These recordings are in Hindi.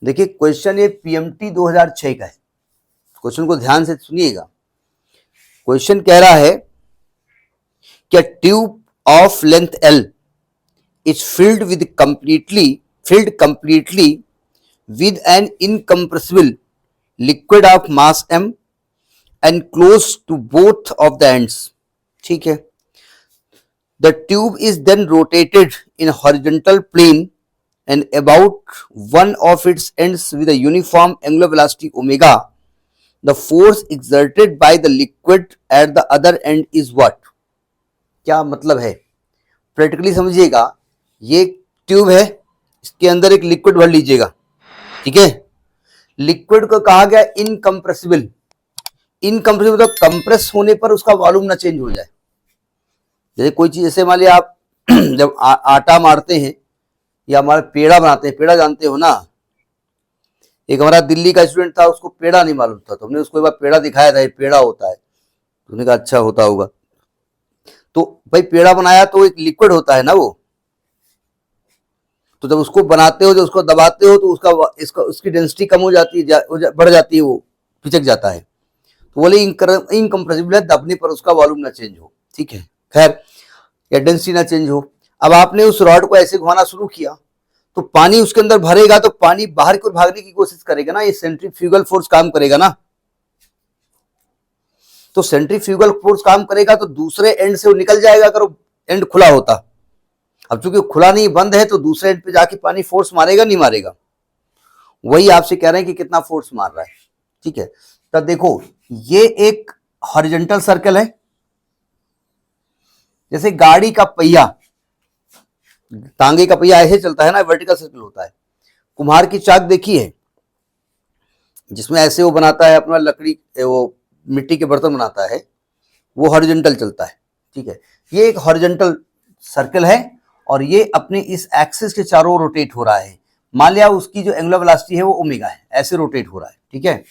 देखिए क्वेश्चन ये पीएमटी 2006 का है। क्वेश्चन को ध्यान से सुनिएगा। क्वेश्चन कह रहा है कि tube of length L is filled completely with an incompressible liquid of mass M and close to both of the ends. ठीक है। The tube is then rotated in a horizontal plane and about one of its ends with a uniform angular velocity omega. The force exerted by the liquid at the other end is what? क्या मतलब है? प्रैक्टिकली समझिएगा। ये ट्यूब है, इसके अंदर एक लिक्विड भर लीजिएगा, ठीक है। लिक्विड को कहा गया इनकम्प्रेसिबल। इनकम्प्रेसिबल मतलब कंप्रेस होने पर उसका वॉल्यूम ना चेंज हो जाए। जैसे कोई चीज, जैसे मान लिया आप जब आटा मारते हैं या हमारा पेड़ा बनाते हैं, पेड़ा जानते हो ना। एक हमारा दिल्ली का स्टूडेंट था, उसको पेड़ा नहीं मालूम था, तो हमने उसको एक बार पेड़ा दिखाया था, ये पेड़ा होता है। तो उसने कहा अच्छा होता होगा। तो भाई पेड़ा बनाया तो एक लिक्विड होता है ना वो, तो जब उसको बनाते हो, जब उसको दबाते हो तो उसकी डेंसिटी कम हो जाती है, बढ़ जाती है, वो पिचक जाता है। तो बोले इनकम्प्रेसिबल है, दबने पर उसका वॉल्यूम ना चेंज हो, ठीक है। खैर, या डेंसिटी ना चेंज हो। अब आपने उस रॉड को ऐसे घुमाना शुरू किया तो पानी उसके अंदर भरेगा, तो पानी बाहर की ओर भागने की कोशिश करेगा ना, ये सेंट्रीफ्यूगल फोर्स काम करेगा ना। तो सेंट्रीफ्यूगल फोर्स काम करेगा तो दूसरे एंड से वो निकल जाएगा अगर एंड खुला होता। अब चूंकि खुला नहीं, बंद है, तो दूसरे एंड पे जाके पानी फोर्स मारेगा नहीं मारेगा? वही आपसे कह रहे हैं कि कितना फोर्स मार रहा है, ठीक है। तो देखो ये एक हॉरिजॉन्टल सर्कल है, जैसे गाड़ी का पहिया, तांगे का पहिया ऐसे चलता है ना, वर्टिकल सर्कल होता है। कुम्हार की चाक देखी है, जिसमें ऐसे वो बनाता है अपना लकड़ी, वो मिट्टी के बर्तन बनाता है, वो हॉरिजॉन्टल चलता है, ठीक है। ये एक हॉरिजॉन्टल सर्कल है और ये अपने इस एक्सिस के चारों ओर रोटेट हो रहा है। मान लिया उसकी जो एंगुलर वेलोसिटी है वो ओमेगा है, ऐसे रोटेट हो रहा है, ठीक है।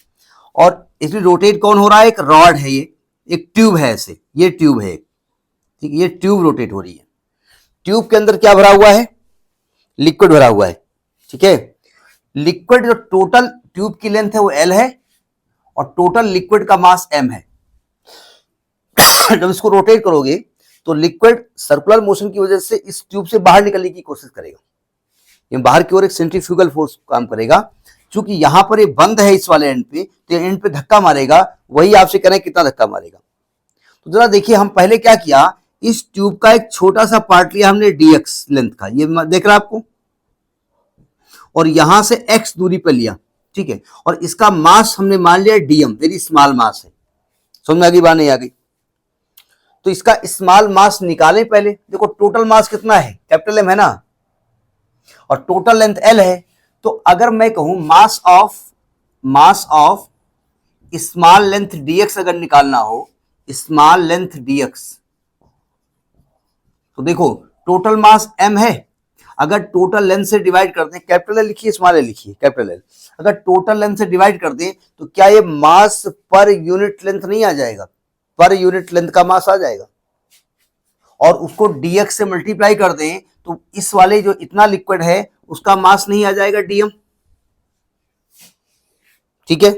और इसलिए रोटेट कौन हो रहा है? एक रॉड है, ये एक ट्यूब है, ऐसे ये ट्यूब है, ठीक है। ये ट्यूब रोटेट हो रही है। ट्यूब के अंदर क्या भरा हुआ है? लिक्विड भरा हुआ है, ठीक है। लिक्विड जो टोटल ट्यूब की लेंथ है वो L है और टोटल लिक्विड का मास M है। जब इसको रोटेट करोगे तो लिक्विड सर्कुलर मोशन की वजह से इस ट्यूब से बाहर निकलने की कोशिश करेगा। ये बाहर की ओर एक सेंट्रीफ्यूगल फोर्स काम करेगा। चूंकि यहां पर ये बंद है इस वाले एंड पे, तो एंड पे धक्का मारेगा। वही आपसे कह रहे हैं कितना धक्का मारेगा। तो जरा देखिए, हम पहले क्या किया, इस ट्यूब का एक छोटा सा पार्ट लिया हमने dx लेंथ का, ये देख रहा आपको, और यहां से x दूरी पर लिया, ठीक है। और इसका मास हमने मान लिया dm, वेरी स्मॉल मास है। समझ में आ गई बात नहीं आ गई? तो इसका स्मॉल मास निकालें पहले। देखो टोटल मास कितना है, कैपिटल M है ना, और टोटल लेंथ L है। तो अगर मैं कहूं mass of small length dx अगर निकालना हो, स्मॉल लेंथ dx, तो देखो टोटल मास m है। अगर टोटल लेंथ से डिवाइड कर दें, कैपिटल L लिखिए, स्मॉल L लिखिए, कैपिटल L। अगर टोटल लेंथ से डिवाइड कर दें तो क्या ये मास पर यूनिट लेंथ नहीं आ जाएगा? पर यूनिट लेंथ का मास आ जाएगा। और उसको dx से मल्टीप्लाई कर दें तो इस वाले जो इतना लिक्विड है उसका मास नहीं आ जाएगा dm, ठीक है।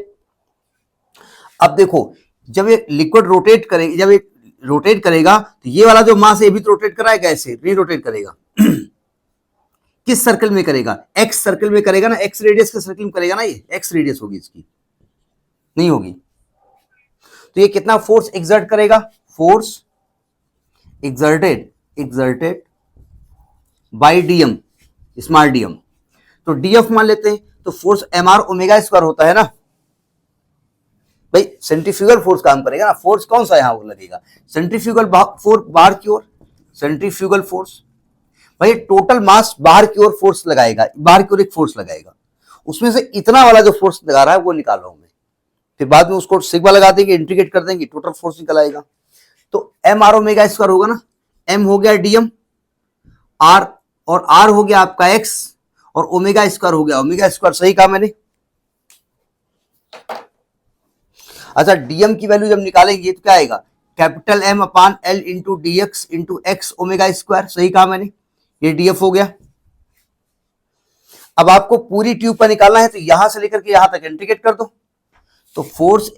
अब देखो, जब ये लिक्विड रोटेट करेगा, जब ये रोटेट करेगा तो ये वाला जो मास है ये भी तो रोटेट कराएगा, ऐसे नहीं रोटेट करेगा। किस सर्कल में करेगा? एक्स सर्कल में करेगा ना, एक्स रेडियस के सर्कल में करेगा ना, ये एक्स रेडियस होगी इसकी, नहीं होगी। तो ये कितना फोर्स एक्सर्ट करेगा? Force exerted by DM, small DM. तो डीएफ मान लेते हैं, तो फोर्स mr ओमेगा स्क्वायर होता है ना। भाई सेंट्रीफ्यूगल फोर्स काम करेगा ना, फोर्स कौन सा यहां लगेगा? सेंट्रीफ्यूगल फोर्स बाहर की ओर, सेंट्रीफ्यूगल फोर्स। भाई टोटल मास बाहर की ओर फोर्स लगाएगा, बाहर की ओर एक फोर्स लगाएगा, उसमें से इतना वाला जो फोर्स लगा रहा है वो निकाल रहा हूं मैं। फिर बाद में उसको सिग्मा लगा देंगे, इंटीग्रेट कर देंगे, टोटल फोर्स निकल आएगा। तो एम आर ओमेगा स्क्वायर होगा ना, एम हो गया डीएम, आर और आर हो गया आपका एक्स, और ओमेगा स्क्वायर हो गया ओमेगा स्क्वायर। सही कहा मैंने? अच्छा, डीएम की वैल्यू जब निकालेंगे तो क्या आएगा? Capital M upon L into dx into X omega square. सही कहा मैंने? ये डीएफ हो गया। अब आपको पूरी ट्यूब पर निकालना है, तो यहां से लेकर के यहां तक इंटीग्रेट कर दो। तो फोर्स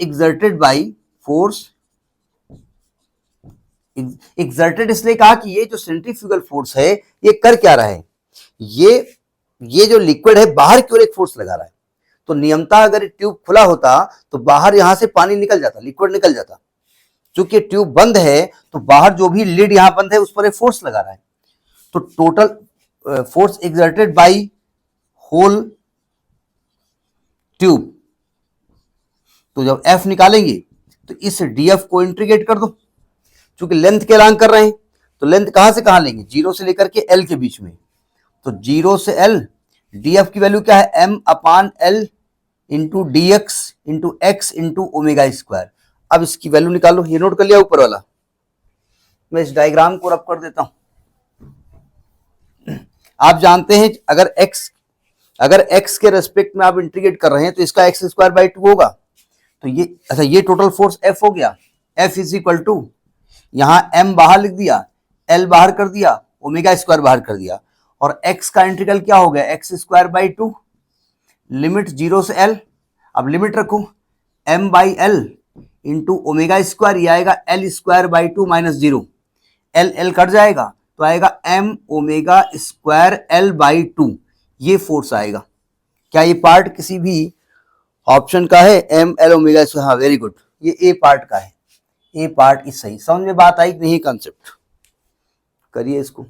एग्जर्टेड इसलिए कहा कि ये जो सेंट्रीफ्यूगल फोर्स है ये कर क्या रहा है, ये जो लिक्विड है बाहर की ओर एक फोर्स लगा रहा है। तो नियमतः अगर ट्यूब खुला होता तो बाहर यहां से पानी निकल जाता, लिक्विड निकल जाता। चूंकि ट्यूब बंद है तो बाहर जो भी लिड यहां बंद है उस पर एक फोर्स लगा रहा है। तो total force exerted by whole tube, तो जब F निकालेंगे तो इस DF को इंटीग्रेट कर दो। चूंकि लेंथ के एलांग कर रहे हैं तो लेंथ कहां से कहां लेंगे, 0 से लेकर के L के बीच में। तो 0 से L, DF की वैल्यू क्या है, M/L into DX into X into omega square. अब इसकी वैल्यू निकालो, ये नोट कर लिया ऊपर वाला, मैं इस डायग्राम को रब कर देता हूं। आप जानते हैं अगर x के रेस्पेक्ट में आप इंटीग्रेट कर रहे हैं तो इसका x²/2 होगा। तो ये अच्छा, ये टोटल फोर्स F हो गया। F इज इक्वल टू, यहां M बाहर लिख दिया, L बाहर कर दिया, ओमेगा स्क्वायर बाहर कर दिया, और x का इंटीग्रल क्या हो गया, x²/2, लिमिट 0 से L। अब लिमिट रखो, M/L इंटू ओमेगा स्क्वायर, ये आएगा L²/2 माइनस 0, L कट जाएगा तो आएगा M ओमेगा स्क्वायर L/2, ये फोर्स आएगा। क्या ये पार्ट किसी भी ऑप्शन का है, M/L ओमेगा स्क्वायर? हाँ, वेरी गुड, ये ए पार्ट का है। ए पार्ट इस सही। समझ में बात आई कि नहीं, कंसेप्ट करिए इसको।